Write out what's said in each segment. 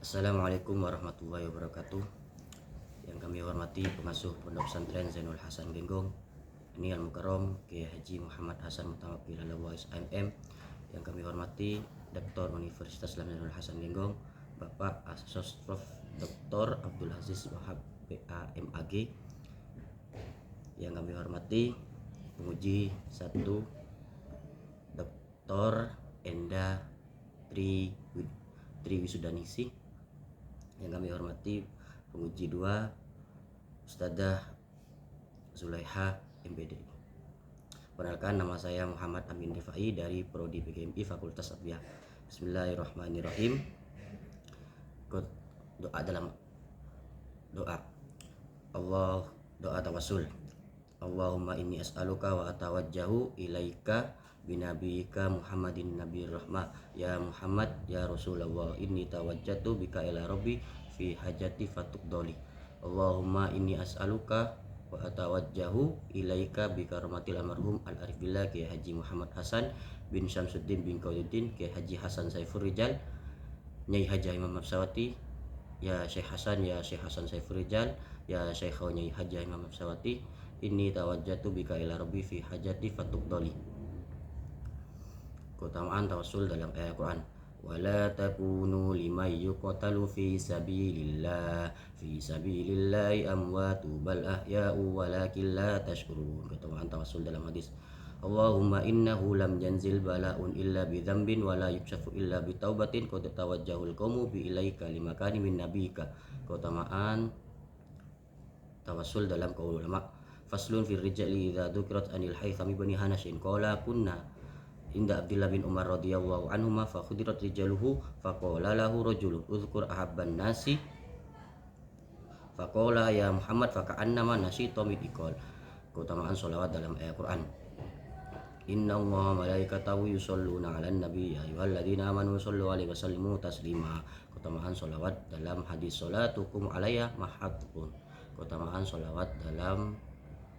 Assalamualaikum warahmatullahi wabarakatuh. Yang kami hormati pengasuh Pondok Pesantren Zainul Hasan Genggong, ini Al-Mukarram Kiai Haji Muhammad Hasan Mutawakil Alawais AM. Yang kami hormati Rektor Universitas Islam Zainul Hasan Genggong, Bapak Asosprof Dr. Abdul Aziz Wahab PAMAG. Yang kami hormati penguji 1 Dr. Enda Triwisudanisi. Yang kami hormati penguji 2 Ustadzah Zulaiha MPD. Perkenalkan, nama saya Muhammad Amin Rifai dari Prodi PGMI Fakultas Tarbiyah. Bismillahirrahmanirrahim. Doa dalam doa Allah, doa tawassul. Allahumma inni as'aluka wa atawajjahu ilaika binabiyika Muhammadin nabiyir rahmah. Ya Muhammad ya Rasulullah, inni tawajjatu bika ila rabbi fi hajati fatuqdoli. Allahumma inni as'aluka wa atawajjahu ilaika bika rahmatil almarhum al-arif billah Kiai Haji Muhammad Hasan bin Syamsuddin bin Qauluddin Kiai Haji Hasan Saifur Rijal, Nyai Haji Imam Mabsawati, ya Syekh Hasan Saifur Rijal, ya Syekh Nyai Haji Imam Mabsawati, inni tawajjatu bika ila rabbi fi hajati fatuqdoli. Keutamaan tawassul dalam ayat Quran. Wala takunu liman yuqtalu fi sabilillahi amwatu bal ahya'u walakin la tashkurun. Keutamaan tawassul dalam hadis. Allahumma innahu lam yanzil bala'un illa bi dzambin wa la yukshafu illa bi taubatin qad tawajjahul qaumu bi ilaika limakani min nabika. Keutamaan tawassul dalam qaul ulama. Faslun fil rijali idza dzukirat anil haythami bani hanasin qala kunna inda Abdullah bin Umar radhiyallahu anhuma fa khudirat rijaluhu faqala lahu rajulun uzkur ahabban nasi faqala ya Muhammad faka'annama nasita min iqal. Keutamaan sholawat dalam ayat Quran. Inna Allaha malaikatahu yusholluna 'alan nabi ya ayyuhalladzina amanu shollu 'alaihi wa sallimu taslima. Keutamaan sholawat dalam hadis sholatukum alayya mahatun. Keutamaan sholawat dalam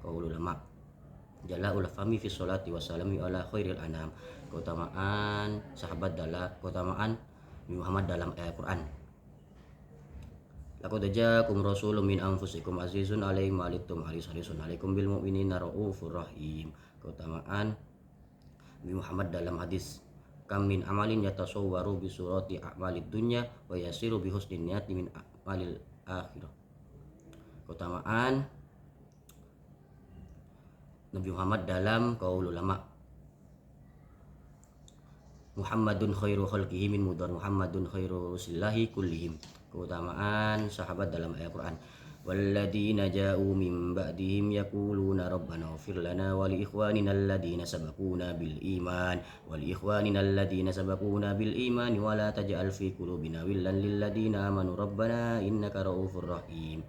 qaul ulama. Jala'ul fami fi sholati wassalami ala khairil anam. Keutamaan sahabat dalam keutamaan Muhammad dalam ayat Quran. Laqad ja'akum rasulun min anfusikum azizun 'alaihi ma anittum harisun 'alaikum bil mu'minina raufur rahim. Keutamaan Muhammad dalam hadis. Kam min amalin yatasawwaru bi surati a'malid dunya wa yasiru bi husnin niyati min a'malil akhirah. Keutamaan Nabi Muhammad dalam qaul ulama. Muhammadun khairu khalqihi min mudar Muhammadun khairu rusulillahi kullihim. Keutamaan sahabat dalam ayat Quran. Walladzina ja'u min ba'dihim yaquluna rabbana ighfir lana wa li ikhwanina alladhina sabaquna bil iman wa li ikhwanina alladhina sabaquna bil iman wa la taj'al fi qulubina ghillan lil ladzina amanu rabbana innaka raufur rahim.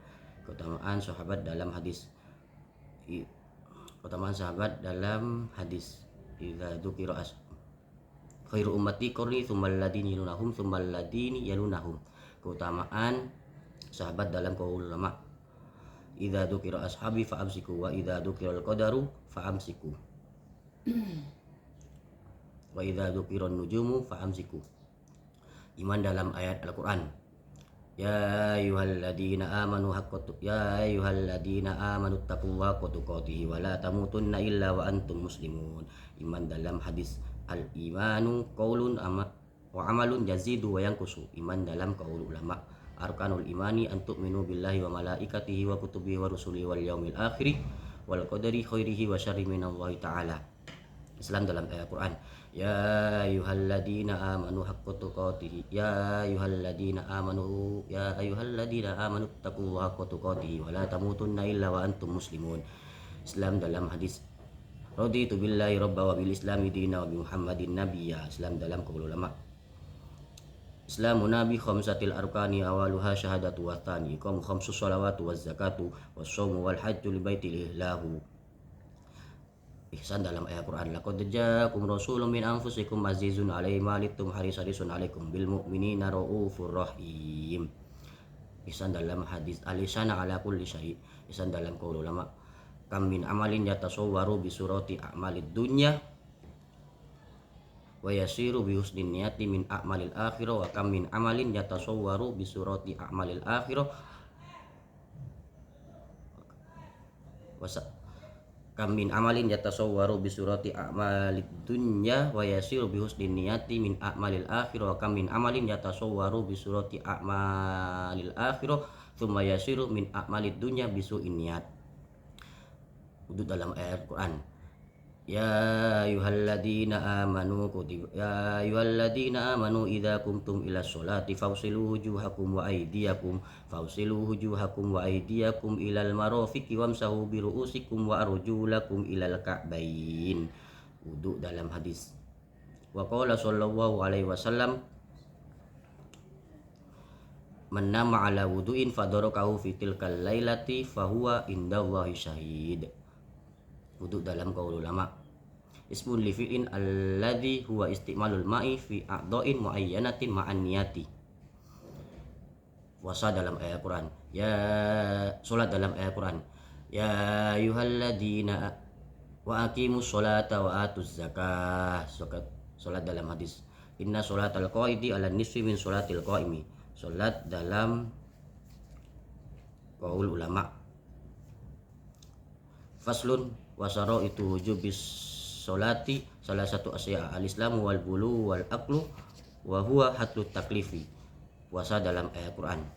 Keutamaan sahabat dalam hadis. Keutamaan sahabat dalam hadis. Idza dzukira khairu ummati qarni tsummal ladini yalunahum tsummal ladini yalunahum. Keutamaan sahabat dalam qaul ulama. Idza dzukira ashabi fa amsiku wa idza dzukira al-qadaru fa amsiku. Wa idza dzukira an-nujumu fa amsiku. Iman dalam ayat Al-Qur'an. Ya ayyuhalladzina amanu taqullaha haqqa tuqatih wa la tamutunna illa wa antum muslimun. Iman dalam hadis. Al-imanu qaulun wa amalun yazidu wa yanqusu. Iman dalam qaul ulama. Arkanul imani an tu'minu billahi wa malaikatihi wa kutubihi wa rusulihi wal yaumil akhir wal qadari khairihi wa syarrihi minallahi ta'ala. Islam dalam ayat Quran. Ya ayyuhalladzina amanu haqqa tuqatih ya ayyuhalladzina amanu taqullaha haqqa tuqatih wa la tamutunna illa wa antum muslimun. Islam dalam hadis. Raditu billahi rabba wa bil islami dina wa bi Muhammadin nabiyya. Islam dalam qaul ulama. Islamu nabi khamsatil arkani awaluha syahadatu wa thani iqamu khamsus shalawatu waz zakatu was shaumu wal hajju li baitil lahu. Ihsan dalam ayat Quran. Laqad ja'akum rasulun min anfusikum azizun 'alaihi ma anittum harisun 'alaikum bil mu'minina raufur rahim. Ihsan dalam hadis. Alisana ala kulli syai'. Ihsan dalam qaul ulama. Kam min amalin yatasawwaru bi surati a'malid dunya wa yasiru bi husnin niyati min a'malil akhirah wa kam min amalin yatasawwaru bi surati a'malil akhirah wa kam min amalin yatasawwaru bi surati a'malid dunya wa yasiru bi husnin niyati min a'malil akhirah wa kam min amalin yatasawwaru bi surati a'malil akhirah thumma yasiru min a'malid dunya bi su'in niyat. Itu dalam ayat Quran. Ya ayyuhalladzina amanu idza qumtum ila sholati fawsilu wujuhakum wa aydiyakum ilal marafiqi wamsahu bi ru'usikum wa arjulakum ilal ka'bain. Wudu dalam hadis. Wa qala sallallahu alaihi wasallam man nama ala wudu'in fadarakahu fi tilkal lailati fahuwa indallahi syahid. Wudu dalam qaul ulama. Ismun li fi'lin alladhi huwa istimalul ma'i fi a'dha'in muayyanatin ma'an niyati. Puasa dalam ayat Quran. Salat dalam ayat Quran. Ya ayyuhalladzina wa aqimus sholata wa atuz zakah. Salat dalam hadis. Inna sholatal qaidi ala nisfi min sholatil qaimi. Salat dalam qaul ulama. Faslun wasaro itu wujubis sholati salah satu asya al-islamu wal bulu wal aqlu wa huwa hatlut taklifi. Puasa dalam ayat Quran.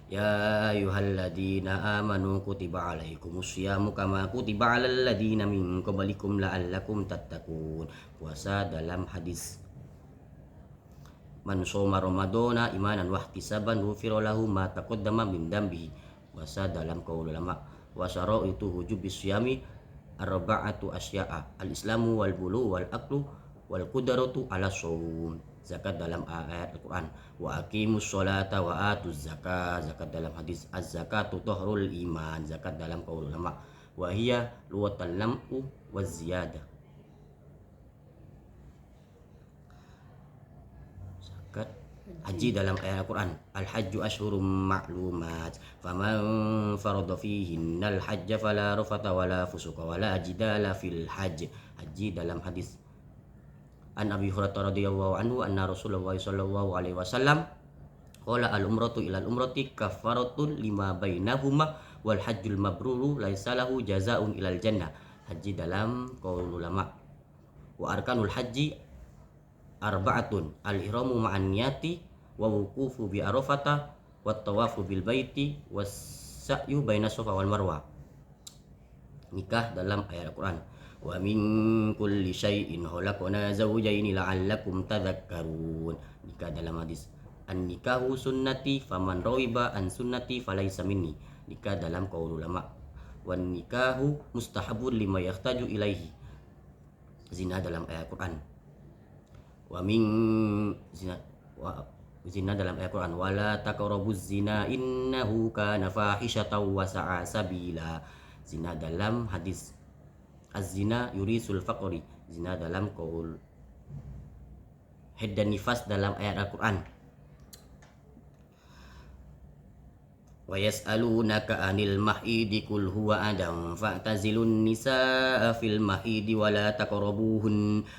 Ya ayyuhalladzina amanu kutiba alaikumus syamu kama kutiba alal ladzina min qablikum la'allakum tattaqun. Puasa dalam hadis. Man shoma ramadana imanan wa ihtisaban ghufira lahu ma taqaddama min dambihi. Puasa dalam qaul ulama. Wasaro itu wujubis syami arba'atu asya'a al-islamu wal bulu wal aqlu wal qudratu ala shaum. Zakat dalam ayat Al-Quran. Wa aqimus sholata wa atuz zakah. Zakat dalam hadis. Az-zakatu tahrul iman. Zakat dalam qaul ulama. Wa hiya luwatal lam'u waz ziyadah. Zakat haji dalam ayat Al-Quran. Al-hajju ashhurum ma'lumat faman farada fihinnal hajja fala rafata wala fusuqa wala jidala fil hajj. Haji dalam hadis. An Abi Hurairah radhiyallahu anhu anna Rasulullah sallallahu alaihi wasallam qala al-umratu ila al-umrati kafaratun lima bainahuma wal hajjul mabruru laisa lahu jazaa'un ilal jannah. Haji dalam qaul ulama. Wa arkanul haji arba'atun al-ihramu ma'an niyati wa wuqufu bi arafata wa tawafu bil baiti was sa'yu baina safa wal marwa. Nikah dalam ayat Al-Quran. Wa min kulli syai'in khalaqna zawjaini la'allakum tadhakkarun. Nikah dalam hadis. An nikahu sunnati faman rawiba an sunnati falaysa minni. Nikah dalam qaul ulama. Wan nikahu mustahabun lima yahtaju ilaihi. Zina dalam ayat Al-Quran. Zina dalam ayat Quran. Wala taqrabuz zina innahu kana fahishatan wa sa'a sabila. Zina dalam hadis. Az-zina yurisul faqri. Zina dalam qaul. Haid dan nifas dalam ayat Al-Quran. Wa yas'alunaka 'anil mahidi qul huwa adam fa'tazilun nisaa fil mahidi wa la taqrabuhunna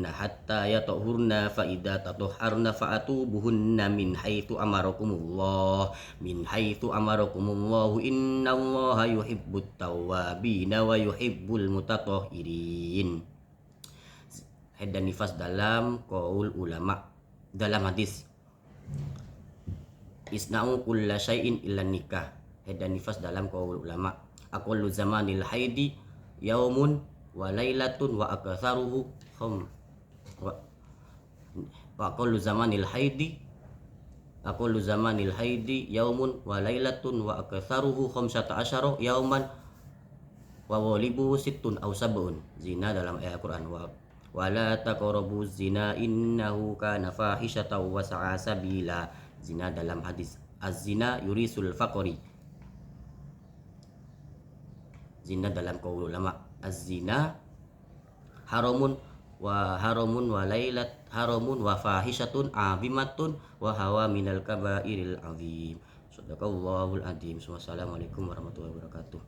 hatta yatahurna fa idza tatahharna fa'atubuhunna min haitsu amarakumullah innallaha yuhibbut tawwabina wa yuhibbul mutatahhirin. Haid dan nifas dalam qaul ulama. Dalam hadis. Isna'u kulla syai'in illa nikah. Haid dan nifas dalam qaul ulama. Aqallu zamanil haidi yaumun wa lailatun wa aktsaruhu aqallu zamanil haidi yaumun wa lailatun wa aktsaruhu 15 yauman wa walibu sittun aw sab'un. Zina dalam ayat Quran. Wala taqrabuz zina innahu kana fahishatan wa sa'a sabila. Zina dalam hadis. Az-zina yurisul faqri. Zina dalam qaul ulama. Az-zina haramun wa fahishatun azimatun wa hawa minal kabairil azim. Shadaqallahul azim. Wassalamualaikum warahmatullahi wabarakatuh.